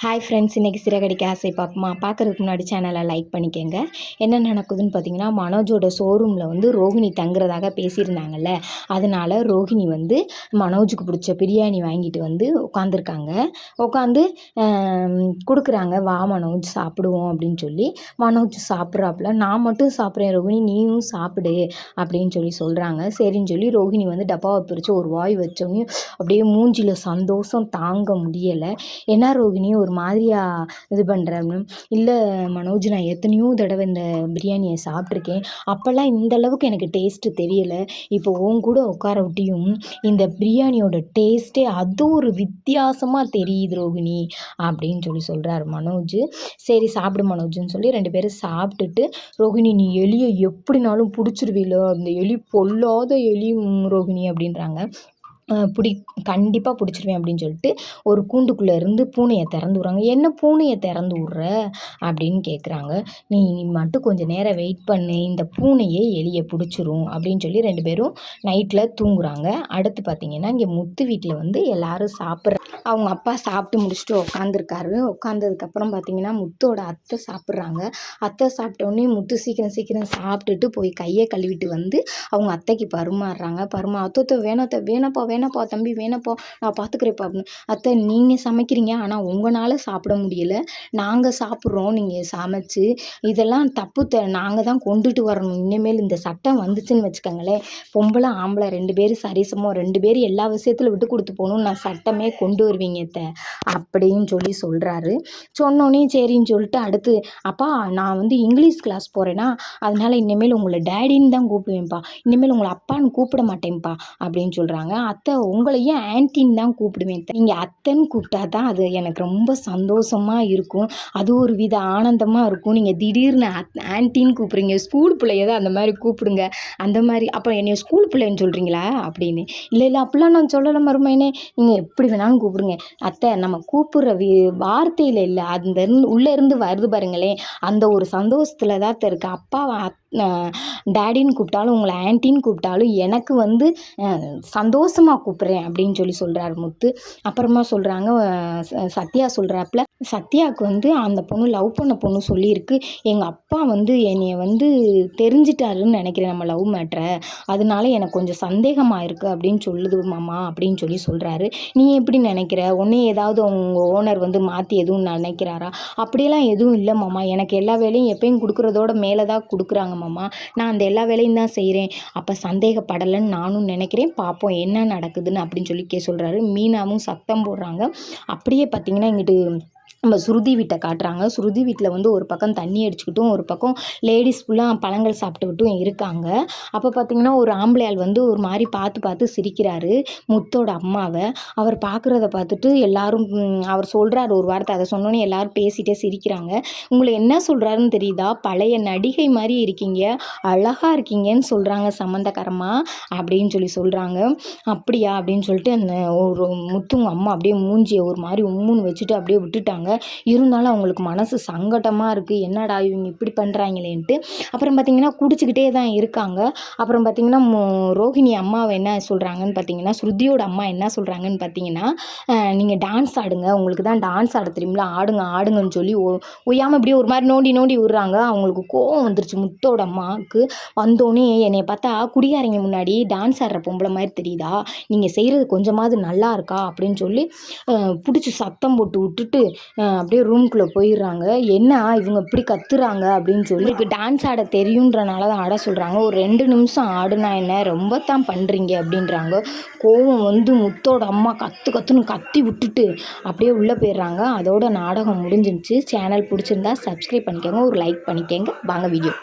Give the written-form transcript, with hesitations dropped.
Hi friends, இன்றைக்கி சிறகடிக்க ஆசை பார்ப்போமா? பார்க்குறதுக்கு முன்னாடி சேனலை லைக் பண்ணிக்கோங்க. என்ன நடக்குதுன்னு பார்த்தீங்கன்னா, மனோஜோட ஷோரூமில் வந்து ரோஹிணி தங்குறதாக பேசியிருந்தாங்கல்ல. அதனால ரோஹிணி வந்து மனோஜுக்கு பிடிச்ச பிரியாணி வாங்கிட்டு வந்து உட்காந்துருக்காங்க. உட்காந்து கொடுக்குறாங்க, வா மனோஜ் சாப்பிடுவோம் அப்படின்னு சொல்லி. மனோஜ் சாப்பிட்றாப்புல, நான் மட்டும் சாப்பிட்றேன் ரோஹிணி, நீயும் சாப்பிடு அப்படின்னு சொல்லி சொல்கிறாங்க. சரின்னு சொல்லி ரோஹிணி வந்து டப்பாவை பிரித்து ஒரு வாய் வச்சோன்னே அப்படியே மூஞ்சியில் சந்தோஷம் தாங்க முடியலை. என்ன ரோஹிணி ஒரு மாதிரியா இது பண்ணுறேன்? இல்லை மனோஜ், நான் எத்தனையோ தடவை இந்த பிரியாணியை சாப்பிட்ருக்கேன், அப்போல்லாம் இந்த அளவுக்கு எனக்கு டேஸ்ட்டு தெரியலை. இப்போ உன் கூட உட்கார விட்டியும் இந்த பிரியாணியோட டேஸ்ட்டே அது ஒரு வித்தியாசமாக தெரியுது ரோஹிணி அப்படின்னு சொல்லி சொல்கிறார் மனோஜ். சரி சாப்பிடு மனோஜ்னு சொல்லி 2 பேரும் சாப்பிட்டுட்டு, ரோஹிணி நீ எலியை எப்படினாலும் பிடிச்சிருவீல, அந்த எலி பொல்லாத எலி ரோஹிணி அப்படின்றாங்க. கண்டிப்பாக பிடிச்சிருவேன் அப்படின்னு சொல்லிட்டு ஒரு கூண்டுக்குள்ளே இருந்து பூனையை திறந்து விட்றாங்க. என்ன பூனையை திறந்து விட்ற அப்படின்னு கேட்குறாங்க. நீ மட்டும் கொஞ்சம் நேரம் வெயிட் பண்ணு, இந்த பூனையே எலியை பிடிச்சிரும் அப்படின்னு சொல்லி 2 பேரும் நைட்டில் தூங்குறாங்க. அடுத்து பார்த்திங்கன்னா, இங்கே முத்து வீட்டில் வந்து எல்லோரும் அவங்க அப்பா சாப்பிட்டு முடிச்சுட்டு உட்காந்துருக்காரு. உட்காந்ததுக்கப்புறம் பார்த்திங்கன்னா, முத்தோட அத்தை சாப்பிட்றாங்க. அத்தை சாப்பிட்டோன்னே முத்து சீக்கிரம் சாப்பிட்டுட்டு போய் கையை கழுவிட்டு வந்து அவங்க அத்தைக்கு பரிமாறுறாங்க. அத்தை வேணாப்பா தம்பி வேணாப்பா, நான் பார்த்துக்கிறேப்பா அப்படின்னு. அத்தை நீங்கள் சமைக்கிறீங்க, ஆனால் உங்களால் சாப்பிட முடியலை, நாங்கள் சாப்பிட்றோம் நீங்கள் சமைச்சு, இதெல்லாம் தப்பு, நாங்கள் தான் கொண்டுட்டு வரணும். இனிமேல் இந்த சட்டம் வந்துச்சுன்னு வச்சுக்கோங்களேன், பொம்பளை ஆம்பளை 2 பேரும் சரிசமம், 2 பேரும் எல்லா விஷயத்தில் விட்டு கொடுத்து போகணும், நான் சட்டமே கொண்டு வருவீங்க அத்தை அப்படின்னு சொல்லி சொல்கிறாரு. சொன்னோன்னே சரின்னு சொல்லிட்டு அடுத்து, அப்பா நான் வந்து இங்கிலீஷ் கிளாஸ் போகிறேன்னா, அதனால இனிமேல் உங்களை டேடின்னு தான் கூப்பிடுவேன்ப்பா, இனிமேல் உங்களை அப்பான்னு கூப்பிட மாட்டேன்ப்பா அப்படின்னு சொல்கிறாங்க. அத்தை உங்களையும் ஆன்ட்டின்னு தான் கூப்பிடுவேன், நீங்கள் அத்தைன்னு கூப்பிட்டா தான் அது எனக்கு ரொம்ப சந்தோஷமாக இருக்கும், அது ஒரு வித ஆனந்தமாக இருக்கும். நீங்கள் திடீர்னு ஆன்ட்டின்னு கூப்பிட்றீங்க, ஸ்கூல் பிள்ளைய தான் அந்த மாதிரி கூப்பிடுங்க, அந்த மாதிரி அப்புறம் என்னைய ஸ்கூல் பிள்ளைன்னு சொல்கிறீங்களா அப்படின்னு. இல்லை அப்படிலாம் நான் சொல்லலை மருமையனே, நீங்கள் எப்படி வேணாலும் கூப்பிடுங்க அத்தை, நம்ம கூப்பிட்ற வார்த்தையில் இல்லை, அந்த உள்ளேருந்து வருது பாருங்களேன், அந்த ஒரு சந்தோஷத்தில் தான் இருக்குது. அப்பாவை டேடின்னு கூப்பிட்டாலும் உங்களை ஆன்ட்டின்னு கூப்பிட்டாலும் எனக்கு வந்து சந்தோஷமாக கூப்பிட்றேன் அப்படின்னு சொல்லி சொல்கிறார் முத்து. அப்புறமா சொல்கிறாங்க, சத்யா சொல்கிறாப்புல, சத்யாவுக்கு வந்து அந்த பொண்ணு லவ் பண்ண பொண்ணு சொல்லியிருக்கு, எங்கள் அப்பா வந்து என்னைய வந்து தெரிஞ்சிட்டாருன்னு நினைக்கிறேன் நம்ம லவ் மேட்ரை, அதனால எனக்கு கொஞ்சம் சந்தேகமாக இருக்குது அப்படின்னு சொல்லுது மாமா அப்படின்னு சொல்லி சொல்கிறாரு. நீ எப்படி நினைக்கிற? உடனே ஏதாவது அவங்க ஓனர் வந்து மாற்றி எதுவும் நினைக்கிறாரா? அப்படியெல்லாம் எதுவும் இல்லை மாமா, எனக்கு எல்லா வேலையும் எப்பயும் கொடுக்குறதோட மேலே தான் கொடுக்குறாங்க மாமா, நான் அந்த எல்லா வேலையும் தான் செய்கிறேன், அப்போ சந்தேகப்படலைன்னு நானும் நினைக்கிறேன், பார்ப்போம் என்ன நடக்குதுன்னு அப்படின்னு சொல்லி சொல்கிறாரு. மீனாவும் சத்தம் போடுறாங்க. அப்படியே பார்த்திங்கன்னா இங்கிட்டு நம்ம ஸ்ருதி வீட்டை காட்டுறாங்க. ஸ்ருதி வீட்டில் வந்து ஒரு பக்கம் தண்ணி அடிச்சுக்கிட்டும் ஒரு பக்கம் லேடிஸ் ஃபுல்லாக பழங்கள் சாப்பிட்டுக்கிட்டும் இருக்காங்க. அப்போ பார்த்திங்கன்னா ஒரு ஆம்பளையால் வந்து ஒரு மாதிரி பார்த்து சிரிக்கிறாரு முத்தோட அம்மாவை. அவர் பார்க்குறத பார்த்துட்டு எல்லாரும் அவர் சொல்கிறார் ஒரு வார்த்தை, அதை சொன்னோன்னே எல்லோரும் பேசிகிட்டே சிரிக்கிறாங்க. உங்களை என்ன சொல்கிறாருன்னு தெரியுதா? பழைய நடிகை மாதிரி இருக்கீங்க, அழகாக இருக்கீங்கன்னு சொல்கிறாங்க சம்மந்தக்காரமாக அப்படின்னு சொல்லி சொல்கிறாங்க. அப்படியா அப்படின்னு சொல்லிட்டு அந்த ஒரு முத்துங்க அம்மா அப்படியே மூஞ்சியை ஒரு மாதிரி உம்முன்னு வச்சுட்டு அப்படியே விட்டுட்டாங்க. இருந்தாலும் அவங்களுக்கு மனசு சங்கடமாக இருக்குது, என்னடா இவங்க இப்படி பண்ணுறாங்களேன்ட்டு. அப்புறம் பார்த்திங்கன்னா குடிச்சிக்கிட்டே தான் இருக்காங்க. அப்புறம் பார்த்திங்கன்னா ரோஹிணி அம்மாவை என்ன சொல்கிறாங்கன்னு பார்த்திங்கன்னா, ஸ்ருதியோட அம்மா என்ன சொல்கிறாங்கன்னு பார்த்திங்கன்னா, நீங்கள் டான்ஸ் ஆடுங்க, உங்களுக்கு தான் டான்ஸ் ஆட தெரியுங்களா, ஆடுங்கன்னு சொல்லி ஒய்யாமல் இப்படியே ஒரு மாதிரி நோண்டி விடுறாங்க. அவங்களுக்கு கோவம் வந்துருச்சு முத்தோட அம்மாவுக்கு. வந்தோடனே என்னை பார்த்தா குடிகாரங்க முன்னாடி டான்ஸ் ஆடுற பொம்பளை மாதிரி தெரியுதா, நீங்கள் செய்கிறது கொஞ்சமாவது நல்லா இருக்கா அப்படின்னு சொல்லி பிடிச்சி சத்தம் போட்டு விட்டுட்டு அப்படியே ரூம்குள்ளே போயிடுறாங்க. என்ன இவங்க இப்படி கத்துறாங்க அப்படின்னு சொல்லி, டான்ஸ் ஆட தெரியுன்றனால தான் ஆட சொல்கிறாங்க, ஒரு 2 நிமிஷம் ஆடுனா என்ன, ரொம்ப தான் பண்ணுறீங்க அப்படின்றாங்க. கோவம் வந்து முத்தோட அம்மா கத்துன்னு கத்தி விட்டுட்டு அப்படியே உள்ளே போயிடுறாங்க. அதோட நாடகம் முடிஞ்சிருச்சு. சேனல் பிடிச்சிருந்தா சப்ஸ்கிரைப் பண்ணிக்கோங்க, ஒரு லைக் பண்ணிக்கோங்க. வாங்க வீடியோ